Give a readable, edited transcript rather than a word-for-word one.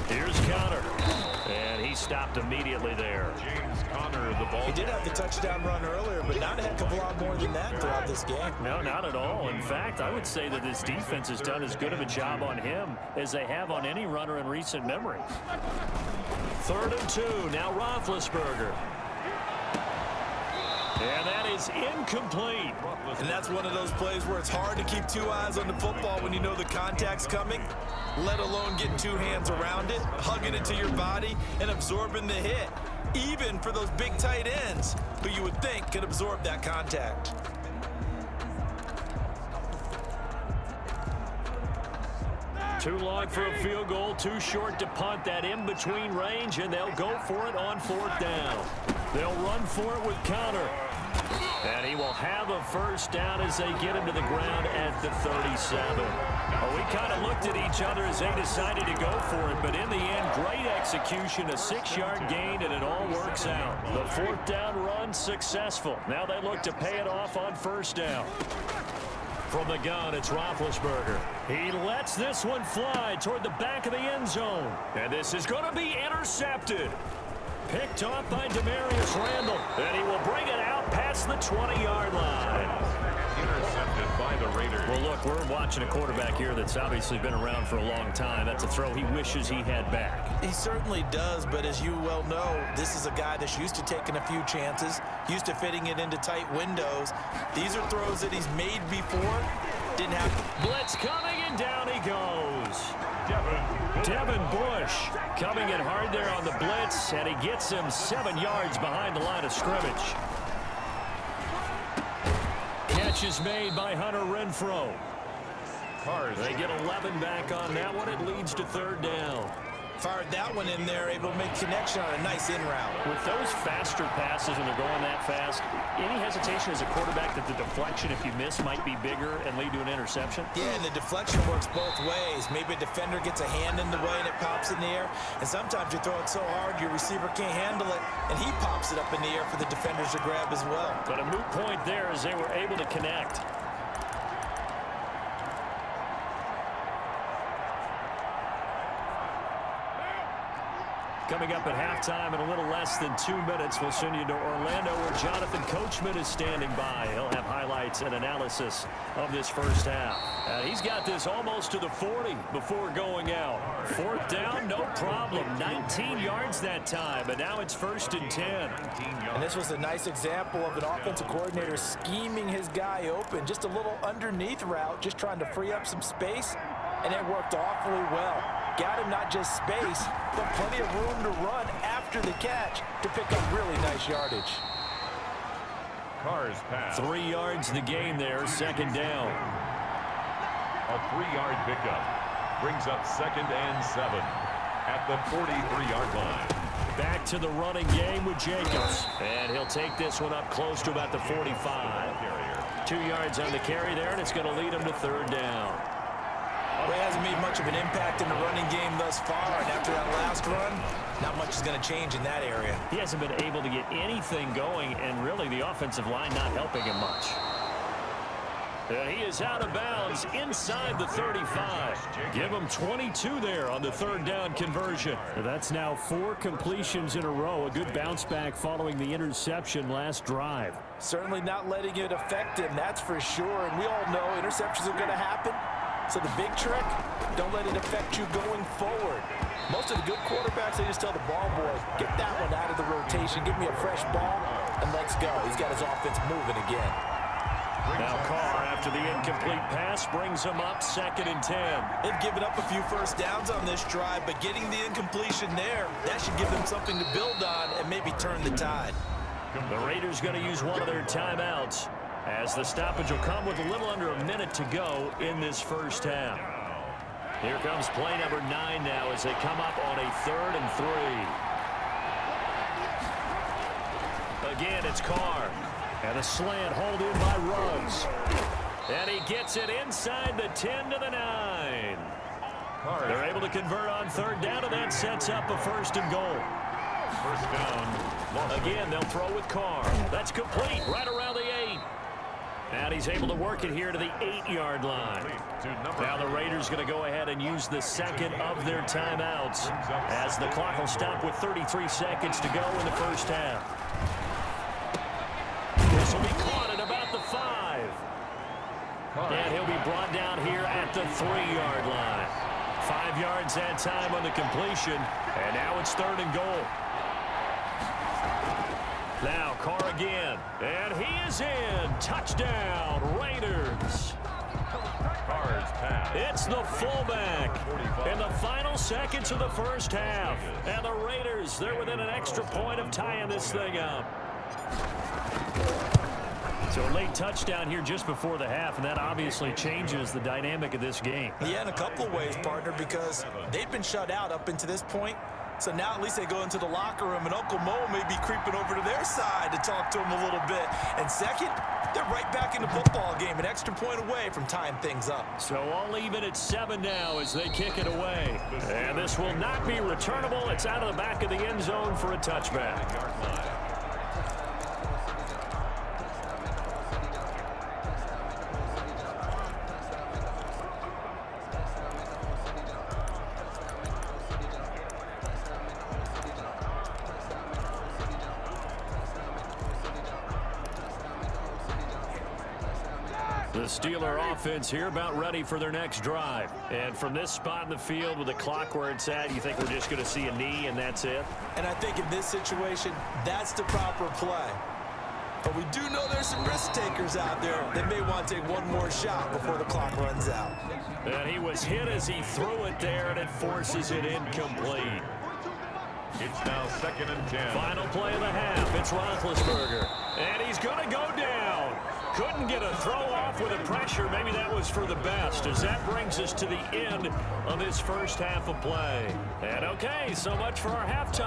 Here's Connor. And he stopped immediately there. James Conner, the ball. He did have the touchdown run earlier, but not a heck of a lot more than that throughout this game. No, not at all. In fact, I would say that this defense has done as good of a job on him as they have on any runner in recent memory. 3rd and 2. Now Roethlisberger. And that is incomplete. And that's one of those plays where it's hard to keep two eyes on the football when you know the contact's coming, let alone getting two hands around it, hugging it to your body, and absorbing the hit, even for those big tight ends who you would think could absorb that contact. Too long for a field goal, too short to punt. That in-between range, and they'll go for it on 4th down. They'll run for it with Connor. And he will have a first down as they get him to the ground at the 37. We kind of looked at each other as they decided to go for it, but in the end, great execution, a 6-yard gain, and it all works out. The 4th down run successful. Now they look to pay it off on 1st down. From the gun, it's Roethlisberger. He lets this one fly toward the back of the end zone. And this is going to be intercepted. Picked off by Demarius Randall. And he will bring it out past the 20-yard line. Intercepted by the Raiders. Well, look, we're watching a quarterback here that's obviously been around for a long time. That's a throw he wishes he had back. He certainly does, but as you well know, this is a guy that's used to taking a few chances, used to fitting it into tight windows. These are throws that he's made before. Didn't have blitz coming, and down he goes. Devin Bush coming in hard there on the blitz, and he gets him 7 yards behind the line of scrimmage. Catch is made by Hunter Renfrow. They get 11 back on that one. It leads to 3rd down. Fired that one in there, able to make connection on a nice in route. With those faster passes and they're going that fast, any hesitation as a quarterback that the deflection, if you miss, might be bigger and lead to an interception? Yeah, and the deflection works both ways. Maybe a defender gets a hand in the way and it pops in the air. And sometimes you throw it so hard your receiver can't handle it, and he pops it up in the air for the defenders to grab as well. But a moot point there as they were able to connect. Coming up at halftime in a little less than 2 minutes, we'll send you to Orlando where Jonathan Coachman is standing by. He'll have highlights and analysis of this first half. He's got this almost to the 40 before going out. 4th down, no problem. 19 yards that time, but now it's 1st and 10. And this was a nice example of an offensive coordinator scheming his guy open. Just a little underneath route, just trying to free up some space, and it worked awfully well. Got him not just space, but plenty of room to run after the catch to pick up really nice yardage. Carr's pass. 3 yards the gain there, 2nd down. A 3-yard pickup brings up 2nd and 7 at the 43-yard line. Back to the running game with Jacobs. And he'll take this one up close to about the 45. 2 yards on the carry there, and it's going to lead him to 3rd down. Well, he hasn't made much of an impact in the running game thus far, and after that last run, not much is going to change in that area. He hasn't been able to get anything going, and really the offensive line not helping him much. And he is out of bounds inside the 35. Give him 22 there on the 3rd down conversion. That's now 4 completions in a row. A good bounce back following the interception last drive. Certainly not letting it affect him, that's for sure. And we all know interceptions are going to happen. So the big trick, don't let it affect you going forward. Most of the good quarterbacks, they just tell the ball boy, get that one out of the rotation, give me a fresh ball, and let's go. He's got his offense moving again. Now Carr, after the incomplete pass, brings him up 2nd and 10. They've given up a few first downs on this drive, but getting the incompletion there, that should give them something to build on and maybe turn the tide. The Raiders going to use one of their timeouts, as the stoppage will come with a little under a minute to go in this first half. Here comes play number 9 now as they come up on a 3rd and 3. Again, it's Carr. And a slant hold in by Ruggs. And he gets it inside the 10 to the 9. They're able to convert on 3rd down, and that sets up a 1st and goal. 1st down. Again, they'll throw with Carr. That's complete right around the 8. And he's able to work it here to the 8-yard line. Now the Raiders going to go ahead and use the second of their timeouts as the clock will stop with 33 seconds to go in the first half. This will be caught at about the 5. And he'll be brought down here at the 3-yard line. 5 yards that time on the completion. And now it's 3rd and goal. Now Carr again. And he is in. Touchdown, Raiders. It's the fullback in the final seconds of the first half. And the Raiders, they're within an extra point of tying this thing up. So a late touchdown here just before the half, and that obviously changes the dynamic of this game. Yeah, in a couple of ways, partner, because they've been shut out up into this point. So now at least they go into the locker room, and Uncle Mo may be creeping over to their side to talk to him a little bit. And second, they're right back in the football game, an extra point away from tying things up. So all even at 7 now as they kick it away. And this will not be returnable. It's out of the back of the end zone for a touchback. The Steeler offense here about ready for their next drive. And from this spot in the field with the clock where it's at, you think we're just going to see a knee and that's it? And I think in this situation, that's the proper play. But we do know there's some risk takers out there. They may want to take one more shot before the clock runs out. And he was hit as he threw it there, and it forces it incomplete. It's now 2nd and 10. Final play of the half. It's Roethlisberger. And he's going to go down. Couldn't get a throw off with the pressure. Maybe that was for the best, as that brings us to the end of this first half of play. And okay, so much for our halftime.